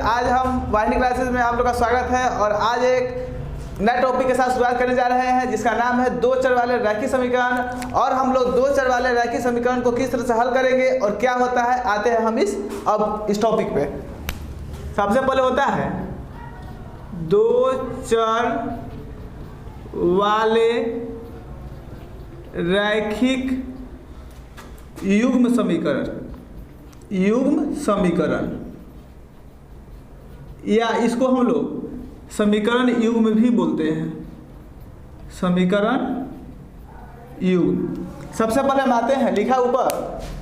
आज हम वाहिनी क्लासेस में आप लोग का स्वागत है और आज एक नए टॉपिक के साथ शुरुआत करने जा रहे हैं जिसका नाम है दो चर वाले रैखिक समीकरण। और हम लोग दो चर वाले रैखिक समीकरण को किस तरह से हल करेंगे और क्या होता है, आते हैं हम इस टॉपिक पे। सबसे पहले होता है दो चर वाले रैखिक युग्म समीकरण या इसको हम लोग समीकरण युग्म भी बोलते हैं, समीकरण युग्म। सबसे पहले हम आते हैं, लिखा ऊपर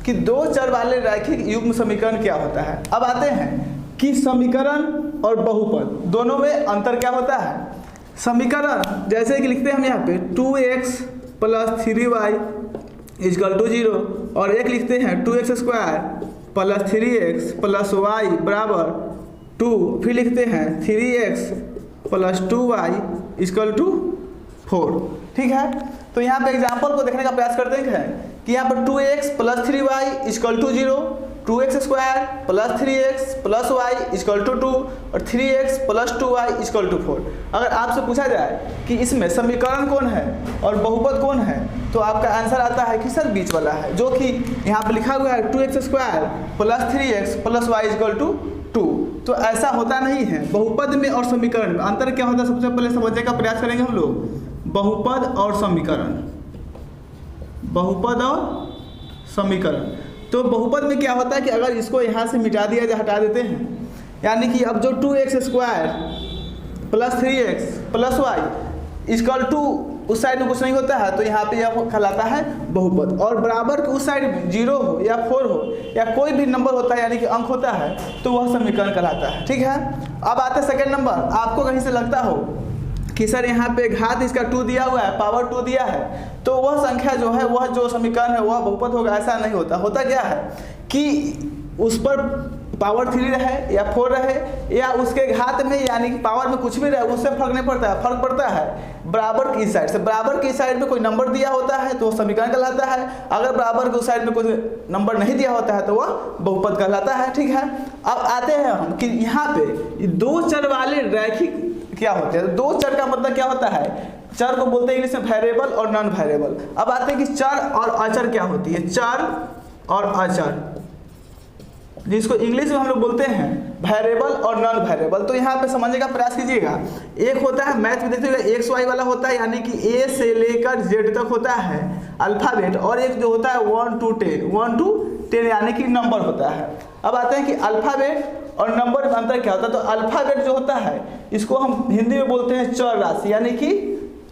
कि दो चर वाले रैखिक युग्म समीकरण क्या होता है। अब आते हैं कि समीकरण और बहुपद दोनों में अंतर क्या होता है। समीकरण जैसे कि लिखते हैं हम यहाँ पे 2x + 3y = 0 और एक लिखते हैं 2x² + 3x + y = 2, फिर लिखते हैं 3x + 2y = 4। ठीक है, तो यहाँ पे एग्जाम्पल को देखने का प्रयास करते हैं कि यहाँ पर 2x + 3y = 0, 2x² + 3x + y = 2 और 3x + 2y = 4। अगर आपसे पूछा जाए कि इसमें समीकरण कौन है और बहुपद कौन है तो आपका आंसर आता है कि सर बीच वाला है, जो कि यहाँ पर लिखा हुआ है 2x² + 3x + y = 2। तो ऐसा होता नहीं है। बहुपद में और समीकरण में अंतर क्या होता है, सबसे पहले समझने का प्रयास करेंगे हम लोग। बहुपद और समीकरण, बहुपद और समीकरण। तो बहुपद में क्या होता है कि अगर इसको यहाँ से मिटा दिया जाए, हटा देते हैं, यानी कि अब जो 2x² + 3x + y = 2 उस साइड में कुछ नहीं होता है तो यहाँ पे यह कहलाता है बहुपद। और बराबर के उस साइड में 0 हो या 4 हो या कोई भी नंबर होता है यानी कि अंक होता है तो वह समीकरण कहलाता है। ठीक है, अब आते हैं सेकेंड नंबर। आपको कहीं से लगता हो कि सर यहाँ पे घात इसका 2 दिया हुआ है, पावर 2 दिया है, तो वह संख्या जो है, वह जो समीकरण है वह बहुपद होगा, ऐसा नहीं होता। होता क्या है कि उस पर पावर 3 रहे या 4 रहे या उसके घात में यानी कि पावर में कुछ भी रहे, उससे फर्क नहीं पड़ता है। फर्क पड़ता है बराबर की साइड से। बराबर की साइड में कोई नंबर दिया होता है तो वह समीकरण कहलाता है, अगर बराबर की उस साइड में कोई नंबर नहीं दिया होता है तो वह बहुपद कहलाता है। ठीक है, अब आते हैं हम कि यहाँ पे दो चर वाले रैखिक क्या होते हैं। दो चर का मतलब क्या होता है, चर को बोलते हैं इंग्लिश में वेरिएबल और नॉन वेरिएबल। अब आते हैं कि चर और अचर क्या होती है। चर और अचर, जिसको इंग्लिश में हम लोग बोलते हैं वेरिएबल और नॉन वेरिएबल। तो यहाँ पे समझने का प्रयास कीजिएगा। एक होता है मैथ में देखिएगा एक्स वाई वाला होता है, यानी कि ए से लेकर जेड तक होता है अल्फाबेट, और एक जो होता है 1 to 10 यानी कि नंबर होता है। अब आते हैं कि अल्फाबेट और नंबर में अंतर क्या होता है। तो अल्फाबेट जो होता है इसको हम हिंदी में बोलते हैं चर राशि यानी कि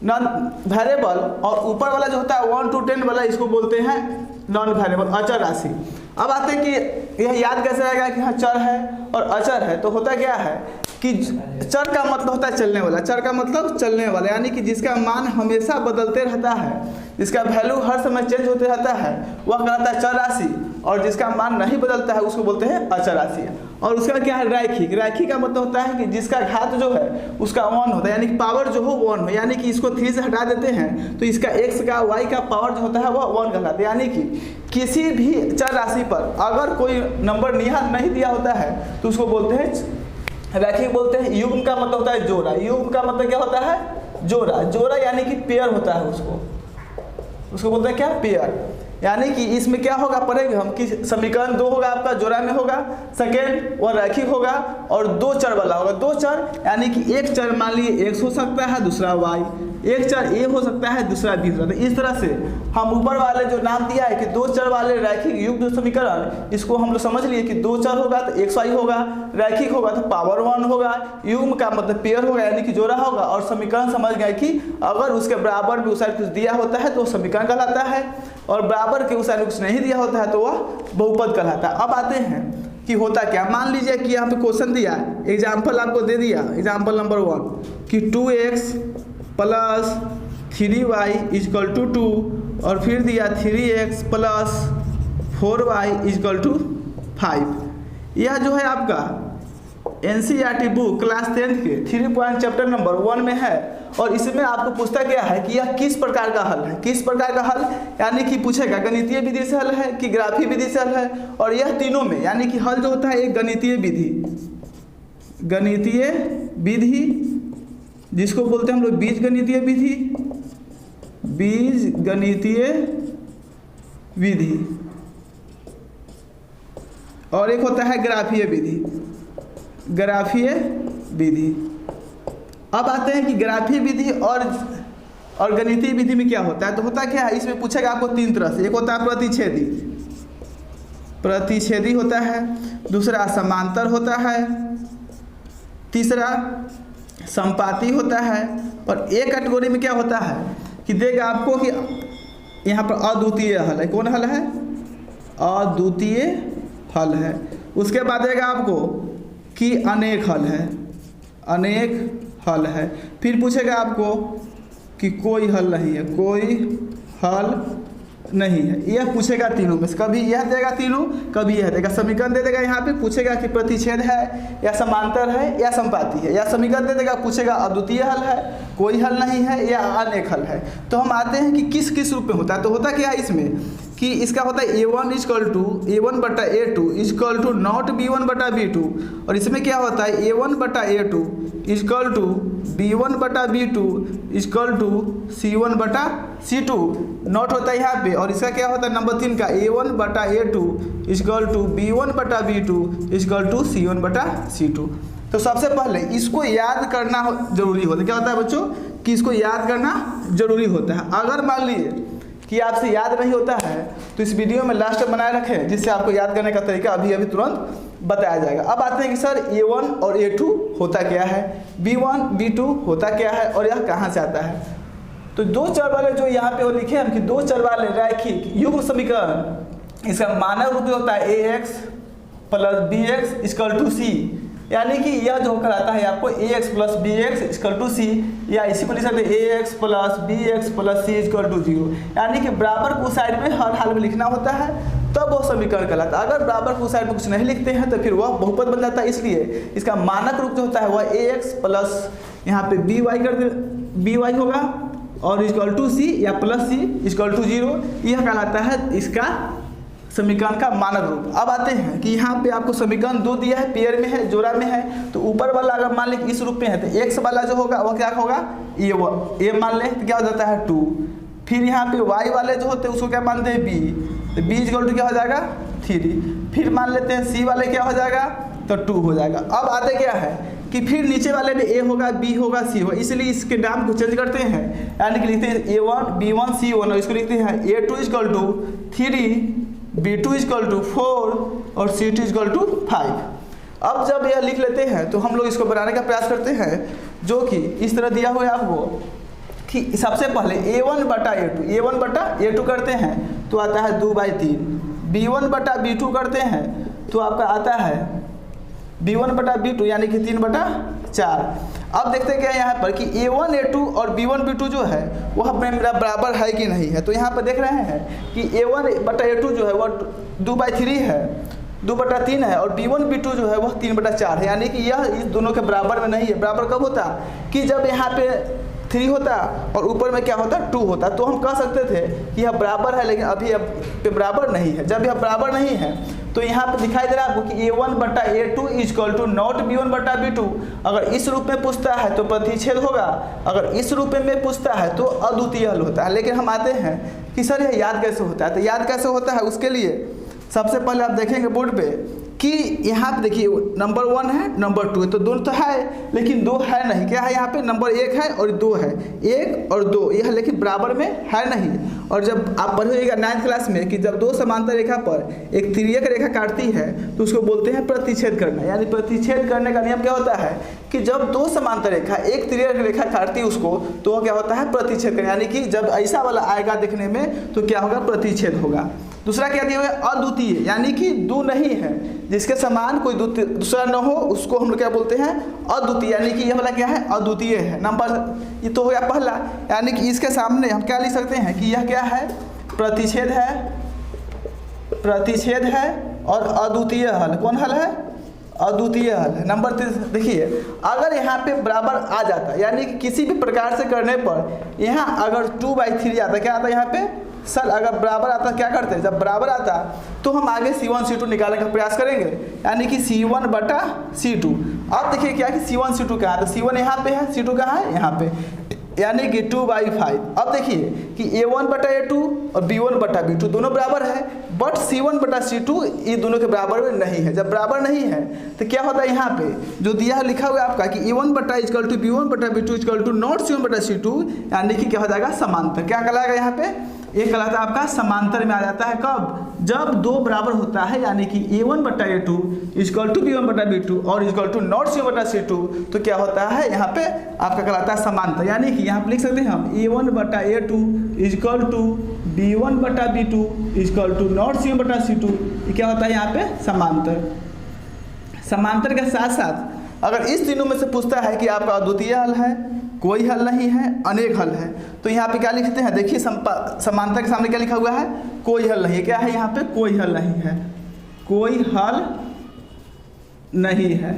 नॉन वेरिएबल, और ऊपर वाला जो होता है 1 to 10 वाला इसको बोलते हैं नॉन वेरिएबल, अचर राशि। अब आते हैं कि यह याद कैसे आएगा कि हाँ चर है और अचर है। तो होता क्या है कि चर का मतलब होता है चलने वाला। चर का मतलब चलने वाला यानी कि जिसका मान हमेशा बदलते रहता है, जिसका वैल्यू हर समय चेंज होते रहता है, वह कहलाता है चर राशि। और जिसका मान नहीं बदलता है उसको बोलते हैं अचर राशि। और उसका क्या है, रैखिक। रैखिक का मतलब होता है कि जिसका घात जो है उसका 1 होता है, यानी कि पावर जो हो 1 हो, यानी कि इसको 3 से हटा देते हैं तो इसका x का y का पावर जो होता है वह 1 कहलाता है। यानी कि किसी भी चर राशि पर अगर कोई नंबर नियत नहीं दिया होता है तो उसको बोलते हैं रैखिक बोलते हैं। युग्म का मतलब होता है जोड़ा। युग्म का मतलब क्या होता है, जोड़ा। जोड़ा यानी कि पेयर होता है, उसको बोलते हैं क्या, पेयर। यानी कि इसमें क्या होगा, पढ़ेंगे हम कि समीकरण 2 होगा आपका, जोड़ा में होगा। सेकेंड वह रैखिक होगा और दो चर वाला होगा। दो चर यानी कि एक चर मान लीजिए x हो सकता है, दूसरा y, एक चर a हो सकता है, दूसरा b हो सकता है। इस तरह से हम ऊपर वाले जो नाम दिया है कि दो चर वाले रैखिक युग्म समीकरण, इसको हम लोग समझ लिए कि दो चर होगा तो x y होगा, रैखिक होगा तो पावर 1 होगा, युग्म का मतलब पेयर होगा यानी कि जोड़ा होगा, और समीकरण समझ गए कि अगर उसके बराबर में उस साइड कुछ दिया होता है तो समीकरण कहलाता है, और बराबर के उस साइड कुछ नहीं दिया होता है तो वह बहुपद कहलाता है। अब आते हैं कि होता क्या। मान लीजिए कि यहाँ पे क्वेश्चन दिया, एग्जाम्पल आपको दे दिया, एग्जाम्पल नंबर 1 कि 2x + 3y = 2 और फिर दिया 3x + 4y = 5। यह जो है आपका NCERT बुक क्लास 10th के 3 पॉइंट चैप्टर नंबर 1 में है, और इसमें आपको पूछता क्या है कि यह किस प्रकार का हल है। किस प्रकार का हल यानी कि पूछेगा गणितीय विधि से हल है कि ग्राफीय विधि से हल है, और यह तीनों में यानी कि हल जो होता है एक गणितीय विधि गणितीय विधि, जिसको बोलते हैं हम लोग बीजगणितीय विधि, बीजगणितीय विधि, और एक होता है ग्राफीय विधि, ग्राफीय विधि। अब आते हैं कि ग्राफीय विधि और गणितीय विधि में क्या होता है। तो होता क्या है, इसमें पूछेगा आपको तीन तरह से। एक होता है प्रतिच्छेदी, प्रतिच्छेदी होता है, दूसरा समांतर होता है, तीसरा संपाती होता है, और एक कैटेगरी में क्या होता है कि देगा आपको कि यहाँ पर अद्वितीय हल है। कौन हल है? अद्वितीय हल है। उसके बाद देगा आपको कि अनेक हल है, अनेक हल है। फिर पूछेगा आपको कि कोई हल नहीं है, कोई हल नहीं है। यह पूछेगा तीनों में से, कभी यह देगा तीनों, कभी यह देगा। समीकरण दे देगा, यहाँ पे पूछेगा कि प्रतिच्छेद है या समांतर है या संपाती है, या समीकरण दे देगा, पूछेगा अद्वितीय हल है, कोई हल नहीं है, या अनेक हल है। तो हम आते हैं कि किस किस रूप में होता है। तो होता क्या है इसमें कि इसका होता है A1 = A1 बटा A2 = नॉट B1 बटा B2, और इसमें क्या होता है A1 बटा A2 = B1 बटा B2 = C1 बटा C2 नॉट होता है यहाँ पे। और इसका क्या होता है नंबर 3 का A1 बटा A2 = B1 बटा B2 = C1 बटा C2। तो सबसे पहले इसको याद करना जरूरी होता है। क्या होता है बच्चों कि इसको याद करना जरूरी होता है। अगर मान लीजिए कि आपसे याद नहीं होता है तो इस वीडियो में लास्ट बनाए रखें, जिससे आपको याद करने का तरीका अभी तुरंत बताया जाएगा। अब आते हैं कि सर A1 और A2 होता क्या है, B1 B2 होता क्या है, और यह कहाँ से आता है। तो दो चर वाले जो यहाँ पे वो लिखे हैं कि दो चर वाले रैखिक युग्म समीकरण, इसका मानक रूप होता है AX + BX = C, यानी कि यह जो होकर आता है आपको AX + BX = C, या इसी को लिख सकते हैं AX + BX + C = 0, यानी कि बराबर को साइड में हर हाल में लिखना होता है, तब वो समीकरण कहलाता है। अगर बराबर को साइड में कुछ नहीं लिखते हैं तो फिर वह बहुपद बन जाता है। इसलिए इसका मानक रूप जो होता है वह AX + यहाँ पे BY होगा और = C या +C = 0, यह कहलाता है इसका समीकरण का मानक रूप। अब आते हैं कि यहाँ पे आपको समीकरण दो दिया है, पेयर में है, जोड़ा में है। तो ऊपर वाला अगर मान लें इस रूप में है तो x वाला जो होगा वह क्या होगा A मान लें तो क्या हो जाता है 2। फिर यहाँ पे y वाले जो होते हैं उसको क्या मानते हैं B, तो B = क्या हो जाएगा 3। फिर मान लेते हैं C वाले क्या हो जाएगा तो 2 हो जाएगा। अब आते क्या है कि फिर नीचे वाले में A होगा, B होगा, C होगा, इसलिए इसके नाम को चेंज करते हैं, यानी कि लिखते हैं A1 B1 C1, और इसको लिखते हैं A2 = 3, B2 = 4 और C2 = 5। अब जब यह लिख लेते हैं तो हम लोग इसको बनाने का प्रयास करते हैं, जो कि इस तरह दिया हुआ है आपको कि सबसे पहले A1 बटा A2 करते हैं तो आता है 2/3, B1 बटा B2 करते हैं तो आपका आता है B1 बटा B2 यानी कि 3/4। अब देखते हैं क्या यहाँ पर कि A1 A2 और B1 B2 जो है वह मेरा बराबर है कि नहीं है। तो यहाँ पर देख रहे हैं कि A1 बटा A2 जो है वह 2/3 है, 2/3 है, और B1 B2 जो है वह 3/4 है, यानी कि यह इस दोनों के बराबर में नहीं है। बराबर कब होता कि जब यहाँ पे 3 होता और ऊपर में क्या होता 2 होता, तो हम कह सकते थे कि यह बराबर है, लेकिन अभी अब पे बराबर नहीं है। जब यह बराबर नहीं है तो यहाँ पे दिखाई दे रहा है आपको कि A1 बटा A2 = नॉट B1 बटा B2। अगर इस रूप में पूछता है तो प्रतिच्छेद होगा, अगर इस रूप में पूछता है तो अद्वितीय हल होता है। लेकिन हम आते हैं कि सर यह याद कैसे होता है। तो याद कैसे होता है उसके लिए सबसे पहले आप देखेंगे बोर्ड पे कि यहाँ पे देखिए नंबर 1 है, नंबर 2 है, तो दोनों तो है लेकिन 2 है नहीं। क्या है यहाँ पे नंबर 1 है और 2 है, 1 और 2 यह लेकिन बराबर में है नहीं। और जब आप पढ़िएगा 9th क्लास में कि जब दो समांतर रेखा पर एक तिर्यक रेखा काटती है तो उसको बोलते हैं प्रतिच्छेद करना। यानी प्रतिच्छेद करने का नियम क्या होता है कि जब दो समांतर रेखा एक तिर्यक रेखा काटती है उसको तो वह क्या होता है प्रतिच्छेद करना, यानी कि जब ऐसा वाला आएगा देखने में तो क्या होगा प्रतिच्छेद होगा। दूसरा क्या दिया हुआ है अद्वितीय, यानी कि दो नहीं है, जिसके समान कोई दूसरा न हो उसको हम लोग क्या बोलते हैं अद्वितीय, यानी कि यह वाला क्या है अद्वितीय है। नंबर ये तो हो गया पहला, यानी कि इसके सामने हम क्या लिख सकते हैं कि यह क्या है प्रतिच्छेद है, प्रतिच्छेद है और अद्वितीय हल। कौन हल है अद्वितीय हल है। नंबर 3 देखिए अगर यहाँ पे बराबर आ जाता यानी कि किसी भी प्रकार से करने पर यहाँ अगर 2/3 आता, क्या आता यहाँ पे सर अगर बराबर आता क्या करते हैं, जब बराबर आता तो हम आगे C1 C2 निकालने का प्रयास करेंगे, यानी कि C1 बटा C2। अब देखिए क्या कि C1 C2 कहाँ है, तो C1 यहाँ पे है, C2 कहाँ है, यहाँ पे, यानी कि 2/5। अब देखिए कि A1 बटा A2 और B1 बटा B2 दोनों बराबर है, बट C1 बटा C2 ये दोनों के बराबर में नहीं है। जब बराबर नहीं है तो क्या होता है, यहाँ पे जो दिया है लिखा हुआ है आपका कि A1 बटा इक्वल टू B1 बटा B2 equal to not C1 बटा C2, यानी कि क्या हो जाएगा, समांतर। क्या कहलाएगा यहाँ पे, ये कहलाता है आपका समांतर में आ जाता है। कब, जब दो बराबर होता है, यानी कि A1 बटा A2 इक्वल टू B1 बटा B2 और इक्वल टू नॉट C1 बटा C2, तो क्या होता है यहाँ पे आपका कहलाता है समांतर। यानी कि यहाँ पे लिख सकते हैं हम A1 बटा A2 इक्वल टू B1 बटा B2 equal to not C1 बटा C2, ये क्या होता है यहाँ पे समांतर। समांतर के साथ साथ अगर इस तीनों में से पूछता है कि आपका अद्वितीय हल है, कोई हल नहीं है, अनेक हल है, तो यहाँ पे क्या लिखते हैं, देखिए समांतर के सामने क्या लिखा हुआ है, कोई हल नहीं है। क्या है यहाँ पे, कोई हल नहीं है, कोई हल नहीं है,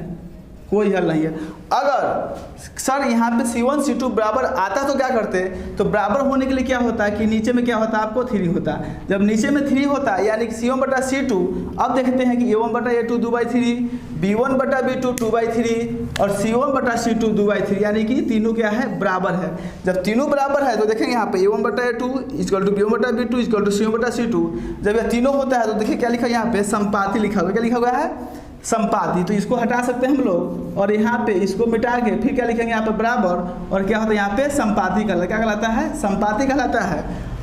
कोई हल नहीं है। अगर सर यहाँ पे C1 C2 बराबर आता तो क्या करते, तो बराबर होने के लिए क्या होता है कि नीचे में क्या होता है आपको 3 होता है। जब नीचे में 3 होता है यानी कि C1 बटा C2, अब देखते हैं कि A1 बटा A2 2/3, B1 बटा B2 2/3 और C1 बटा C2 2/3, यानी कि तीनों क्या है, बराबर है। जब तीनों बराबर है तो देखेंगे यहाँ पे A1 बटा A2 इक्वल टू B1 बटा B2 इक्वल टू C1 बटा C2। जब यह तीनों होता है तो देखिए क्या लिखा है यहाँ पे, संपाती लिखा हुआ, क्या लिखा हुआ है, संपाती। तो इसको हटा सकते हैं हम लोग और यहाँ पे इसको मिटा के फिर क्या लिखेंगे यहाँ पे बराबर, और क्या होता है यहाँ पे संपाती कहलाता है। क्या कहलाता है, संपाती कहलाता है।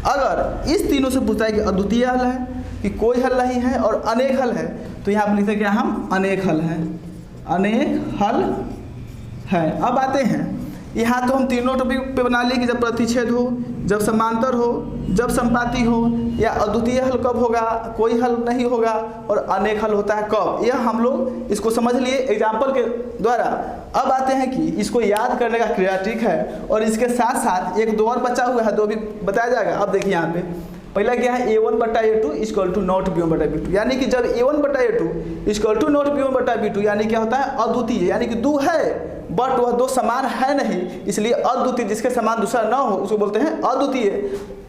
अगर इस तीनों से पूछता है कि अद्वितीय हल है, कि कोई हल नहीं है और अनेक हल है, तो यहाँ पे लिखते हैं क्या हम, अनेक हल है, अनेक हल है। अब आते हैं यहाँ, तो हम तीनों टॉपिक पे बना लिए कि जब प्रतिच्छेद हो, जब समांतर हो, जब संपाती हो, या अद्वितीय हल कब होगा, कोई हल नहीं होगा, और अनेक हल होता है कब, यह हम लोग इसको समझ लिए एग्जाम्पल के द्वारा। अब आते हैं कि इसको याद करने का क्रिया ठीक है, और इसके साथ साथ एक दो और बचा हुआ है, दो भी बताया जाएगा। अब देखिए यहाँ पे पहला क्या है, A1 बटा A2 equal to not B1 बटा B2, यानी कि जब A1 बटा A2 equal to not B1 बटा B2, यानी क्या होता है, अद्वितीय, यानी कि दो है बट वह दो समान है नहीं, इसलिए अद्वितीय, जिसके समान दूसरा ना हो उसको बोलते हैं अद्वितीय।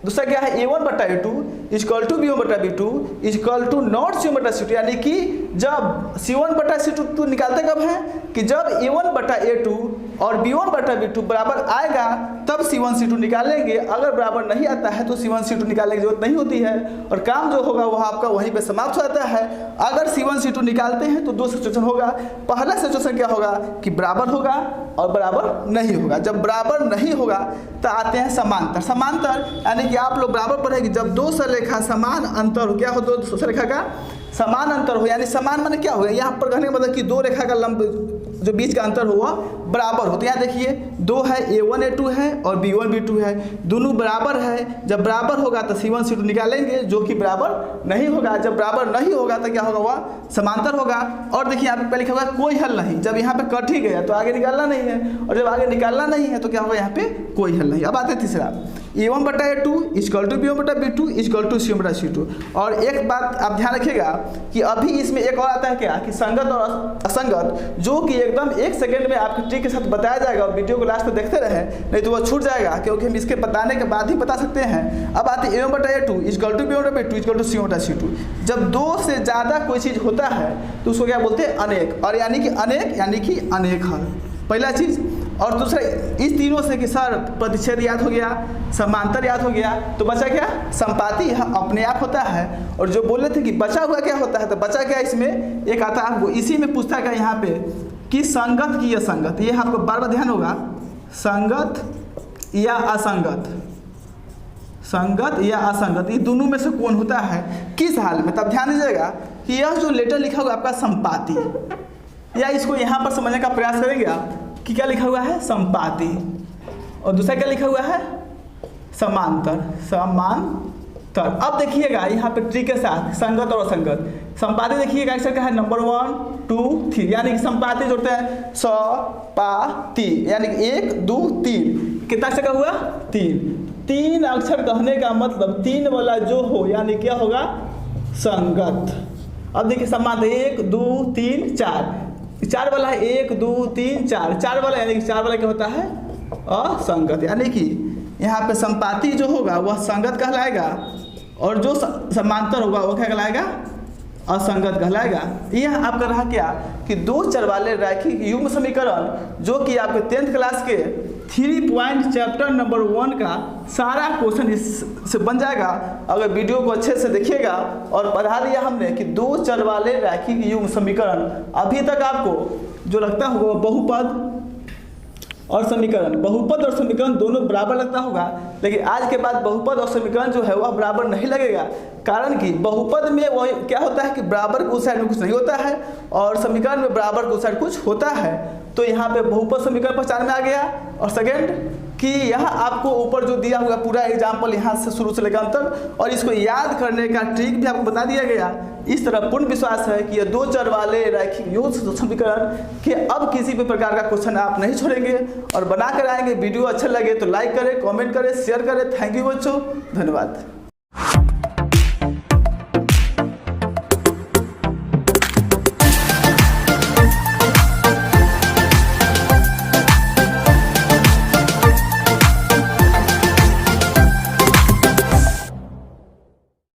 दूसरा क्या है, A1 बटा A2 इक्वल टू B1 बटा B2 equal to not C1 बटा C2, यानी कि जब C1 बटा C2 तो निकालते कब है कि जब A1 बटा A2 और B1 बटा B2 बराबर आएगा तब C1 C2 निकालेंगे। अगर बराबर नहीं आता है तो C1 C2 निकालने की जरूरत नहीं होती है, और काम जो होगा वह आपका वहीं पे समाप्त हो जाता है। अगर C1 C2 निकालते हैं तो दो सिचुएशन होगा। पहला सिचुएशन क्या होगा कि बराबर होगा और बराबर नहीं होगा। जब बराबर नहीं होगा तो आते हैं समांतर। समांतर यानी कि आप लोग बराबर पढ़ेंगे जब दो सररेखा समान अंतर हो, क्या हो, दो सररेखा का समान अंतर हो, यानी समान माने क्या हो, यहाँ पर कहने का मतलब कि दो रेखा का लंब जो बीच का अंतर हुआ बराबर हो। तो यहाँ देखिए दो है, A1 A2 है और B1 B2 है, दोनों बराबर है। जब बराबर होगा तो C1 C2 निकालेंगे, जो कि बराबर नहीं होगा। जब बराबर नहीं होगा तो क्या होगा, वह समांतर होगा। और देखिए यहाँ पे पहले लिखा होगा कोई हल नहीं, जब यहाँ पे कट ही गया तो आगे निकालना नहीं है, और जब आगे निकालना नहीं है तो क्या होगा, यहाँ पे कोई हल नहीं। अब आते हैं तीसरा, A1 बटा A2 इक्वल टू B1 बटा B2 इक्वल टू C1 बटा C2। और एक बात आप ध्यान रखिएगा कि अभी इसमें एक और आता है क्या कि संगत और असंगत, जो कि एकदम 1 सेकंड में आपके ट्रिक के साथ बताया जाएगा, और वीडियो को लास्ट में देखते रहे, नहीं तो वह छूट जाएगा, क्योंकि हम इसके बताने के बाद ही बता सकते हैं। अब आते हैं A1 बटा A2 इक्वल टू B1 बटा B2 इक्वल टू C1 बटा C2। जब दो से ज़्यादा कोई चीज़ होता है तो उसको क्या बोलते हैं, अनेक। और यानी कि अनेक यानी कि अनेक हल, पहला चीज़। और दूसरा, इस तीनों से कि सर प्रतिच्छेद याद हो गया, समांतर याद हो गया, तो बचा क्या, संपाती अपने आप होता है। और जो बोले थे कि बचा हुआ क्या होता है, तो बचा क्या, इसमें एक आता है आपको, इसी में पूछता है यहाँ पे कि संगत की असंगत, ये आपको बार बार ध्यान होगा, संगत या असंगत, संगत या असंगत, ये दोनों में से कौन होता है किस हाल में। तब ध्यान दीजिएगा कि यह जो लेटर लिखा हुआ आपका संपाती, या इसको यहाँ पर समझने का प्रयास करेंगे आप कि क्या लिखा हुआ है, संपाती, और दूसरा क्या लिखा हुआ है, समांतर, समांतर। अब देखिएगा यहाँ पे ट्री के साथ संगत और असंगत। संपाती देखिएगा अक्षर का है नंबर 1 2 3, यानी कि संपाती जोड़ते हैं स-पा-ती, यानी कि 1 2 3, कितना अक्षर का हुआ, 3 अक्षर कहने का मतलब 3 वाला जो हो, यानी क्या होगा, संगत। अब देखिए समांतर 1 2 3 4 वाला है, 1 2 3 4 वाला, यानी कि 4 वाला क्या होता है, असंगत। यानी कि यहाँ पे संपाती जो होगा वह संगत कहलाएगा, और जो समांतर होगा वह क्या कहलाएगा, असंगत कहलाएगा। यह आपका रहा क्या कि दो चर वाले रैखिक युग्म समीकरण, जो कि आपके 10th क्लास के 3 पॉइंट चैप्टर नंबर 1 का सारा क्वेश्चन इससे बन जाएगा अगर वीडियो को अच्छे से देखिएगा। और पढ़ा दिया हमने कि दो चर वाले रैखिक युग्म समीकरण, अभी तक आपको जो लगता होगा बहुपद और समीकरण, बहुपद और समीकरण दोनों बराबर लगता होगा, लेकिन आज के बाद बहुपद और समीकरण जो है वह बराबर नहीं लगेगा। कारण कि बहुपद में वही क्या होता है कि बराबर के उस साइड में कुछ नहीं होता है और समीकरण में बराबर के उस साइड कुछ होता है। तो यहाँ पे बहुपद समीकरण पहचान में आ गया। और सेकेंड कि यह आपको ऊपर जो दिया हुआ पूरा एग्जाम्पल यहाँ से शुरू से लेकर अंत तक, और इसको याद करने का ट्रिक भी आपको बता दिया गया। इस तरह पूर्ण विश्वास है कि ये दो चर वाले रैखिक युग्म समीकरण के अब किसी भी प्रकार का क्वेश्चन आप नहीं छोड़ेंगे और बना कर आएंगे। वीडियो अच्छा लगे तो लाइक करें, कमेंट करें, शेयर करें। थैंक यू बच्चों, धन्यवाद।